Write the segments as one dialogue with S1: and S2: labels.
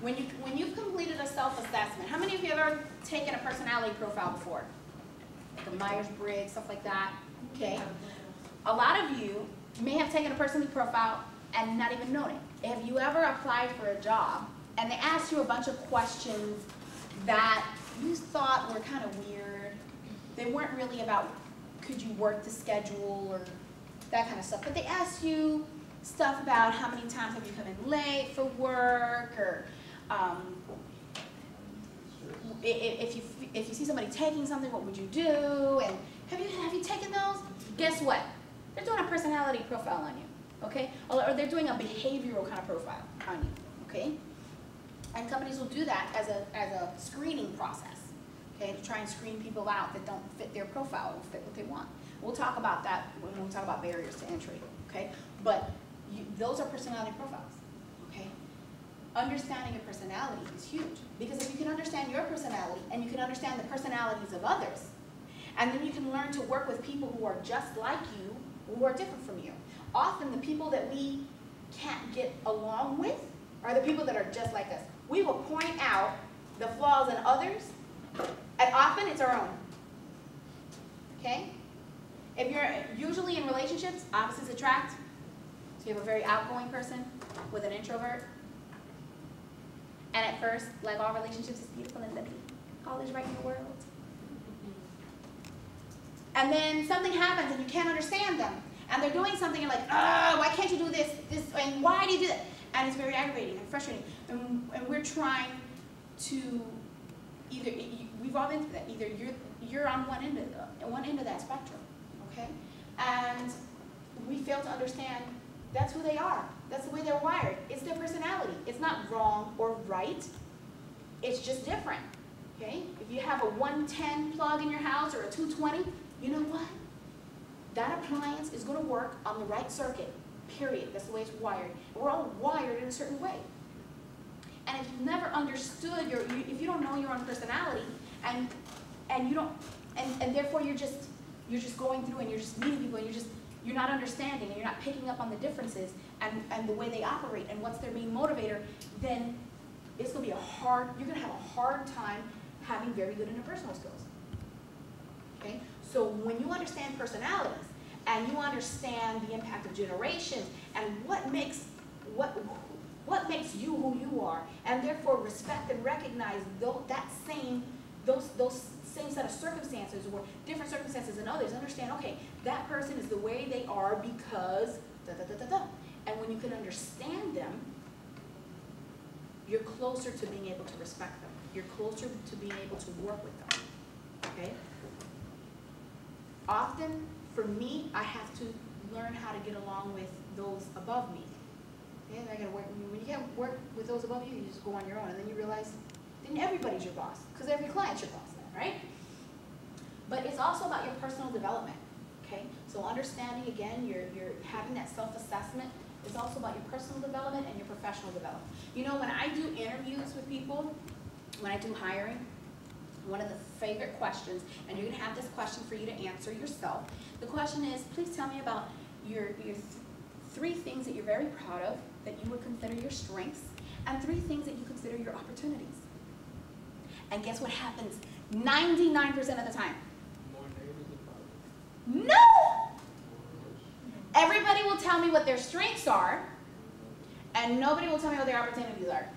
S1: When you've completed a self-assessment, how many of you have ever taken a personality profile before? Like a Myers-Briggs, stuff like that, okay? A lot of you may have taken a personality profile and not even known it. Have you ever applied for a job and they asked you a bunch of questions that you thought were kind of weird? They weren't really about could you work the schedule or that kind of stuff, but they asked you stuff about how many times have you come in late for work, or if you see somebody taking something, what would you do? And have you taken those? Guess what? They're doing a personality profile on you, okay? Or they're doing a behavioral kind of profile on you, okay? And companies will do that as a screening process, okay? To try and screen people out that don't fit their profile, don't fit what they want. We'll talk about that when we talk about barriers to entry, okay? But those are personality profiles, okay? Understanding your personality is huge, because if you can understand your personality and you can understand the personalities of others, and then you can learn to work with people who are just like you, who are different from you. Often the people that we can't get along with are the people that are just like us. We will point out the flaws in others, and often it's our own, okay? If you're usually in relationships, opposites attract. So you have a very outgoing person with an introvert. And at first, like all relationships, it's beautiful and lovely. All is right in the world. And then something happens and you can't understand them. And they're doing something and you're like, oh, why can't you do this, and why do you do that? And it's very aggravating and frustrating. And we're trying to either, we've all been through that, either you're on one end of that spectrum, okay? And we fail to understand that's who they are. That's the way they're wired. It's their personality. It's not wrong or right. It's just different, okay? If you have a 110 plug in your house or a 220, you know what? That appliance is going to work on the right circuit, period. That's the way it's wired. We're all wired in a certain way. And if you've never understood if you don't know your own personality, and you don't, and therefore you're just going through and you're just meeting people and you're not understanding and you're not picking up on the differences and the way they operate and what's their main motivator, then it's going to be you're going to have a hard time having very good interpersonal skills. Okay? So when you understand personalities and you understand the impact of generations and what makes you who you are, and therefore respect and recognize those same set of circumstances or different circumstances than others, understand, okay, that person is the way they are because da-da-da-da-da. And when you can understand them, you're closer to being able to respect them. You're closer to being able to work with them, okay? Often, for me, I have to learn how to get along with those above me. Okay? I gotta work, when you can't work with those above you, you just go on your own, and then you realize, then everybody's your boss, because every client's your boss then, right? But it's also about your personal development, okay? So understanding, again, you're having that self-assessment. It's also about your personal development and your professional development. You know, when I do interviews with people, when I do hiring, one of the favorite questions, and you're going to have this question for you to answer yourself. The question is, please tell me about your three things that you're very proud of, that you would consider your strengths, and three things that you consider your opportunities. And guess what happens 99% of the time?
S2: More negative than positive.
S1: No! Everybody will tell me what their strengths are, and nobody will tell me what their opportunities are.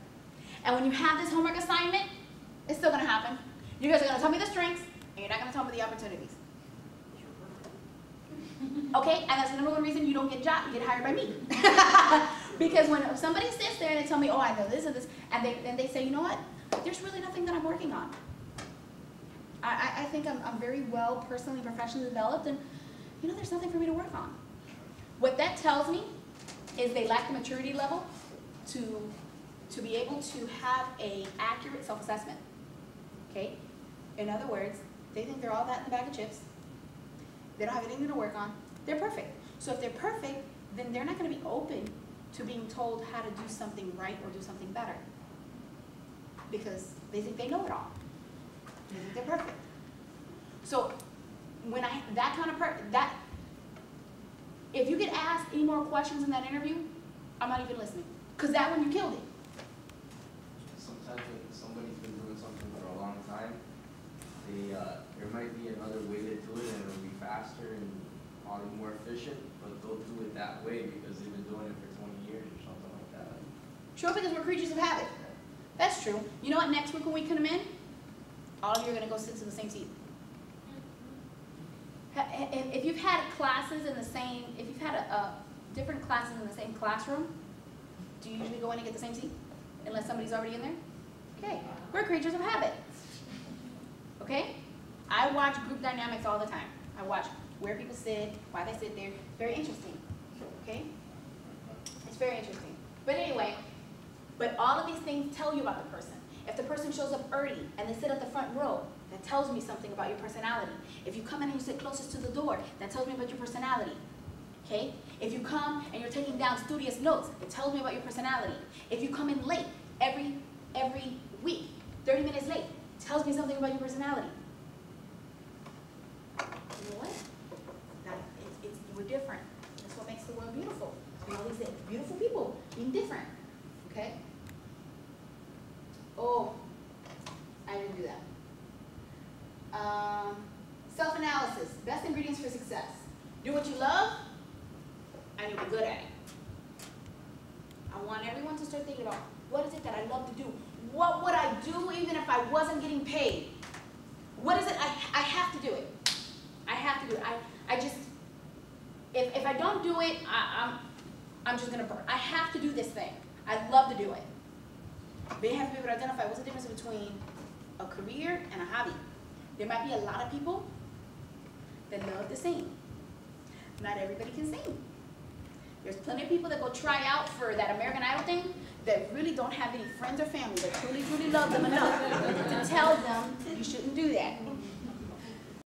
S1: And when you have this homework assignment, it's still going to happen. You guys are going to tell me the strengths, and you're not going to tell me the opportunities. Okay? And that's the number one reason you don't get you get hired by me. Because when somebody sits there and they tell me, oh, I know this and this, and they say, you know what? There's really nothing that I'm working on. I think I'm very well personally and professionally developed, and you know, there's nothing for me to work on. What that tells me is they lack the maturity level to be able to have an accurate self-assessment. Okay? In other words, they think they're all that in the bag of chips. They don't have anything to work on. They're perfect. So if they're perfect, then they're not going to be open to being told how to do something right or do something better. Because they think they know it all. They think they're perfect. So when if you get asked any more questions in that interview, I'm not even listening. Because that one, you killed it.
S3: might be another way to do it and it'll be faster and probably more efficient, but they'll do it that way because they've been doing it for 20 years or something like that.
S1: Sure, because we're creatures of habit. That's true. You know what, next week when we come in, all of you are going to go sit to the same seat. If you've had classes in the same, if you've had different classes in the same classroom, do you usually go in and get the same seat? Unless somebody's already in there? Okay, we're creatures of habit. Okay? I watch group dynamics all the time. I watch where people sit, why they sit there. Very interesting. Okay? It's very interesting. But anyway, but all of these things tell you about the person. If the person shows up early and they sit at the front row, that tells me something about your personality. If you come in and you sit closest to the door, that tells me about your personality. Okay? If you come and you're taking down studious notes, it tells me about your personality. If you come in late every week, 30 minutes late, it tells me something about your personality. You know what? Now, we're different. That's what makes the world beautiful. We always say beautiful people being different. Okay? Oh, I didn't do that. Self-analysis, best ingredients for success. Do what you love, and you'll be good at it. I want everyone to start thinking about, what is it that I love to do? What would I do even if I wasn't getting paid? What is it? I have to do it. I have to do it. I just, if I don't do it, I'm just going to burn. I have to do this thing. I love to do it. They have to be able to identify what's the difference between a career and a hobby. There might be a lot of people that love to sing. Not everybody can sing. There's plenty of people that go try out for that American Idol thing that really don't have any friends or family that truly love them enough to tell them you shouldn't do that.